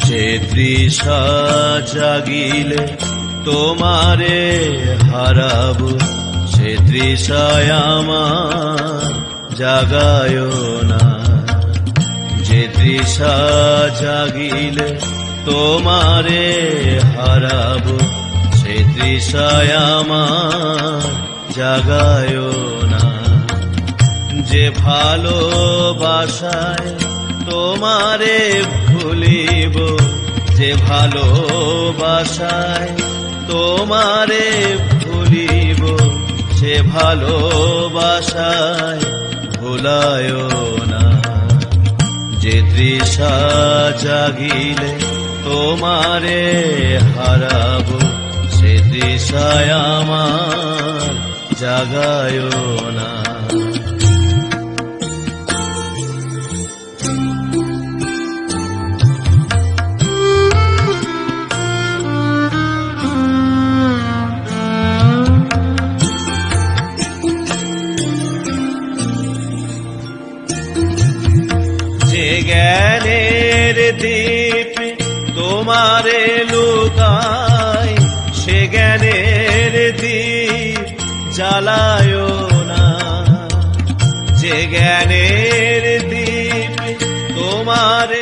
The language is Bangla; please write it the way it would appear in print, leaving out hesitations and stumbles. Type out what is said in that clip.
যে তৃষা জাগিলে তোমারে হারাবো, সে তৃষায় আমার জাগায় না। যে তৃষা জাগিলে তোমারে হারাবো, সে তৃষায় আমার জাগায় না। যে ভালোবাসায় তোমারে ভুলিব, যে ভালোবাসায় তোমারে ভুলিব, সে ভালোবাসায় ভুলায় না। যে তৃষা জাগিলে তোমারে হারাবো, সে তৃষায় আমার জাগায় না। যে জ্ঞানের দীপ তোমারে লুকায়, সে জ্ঞানের দীপ জ্বালায় না। যে জ্ঞানের দীপ তোমারে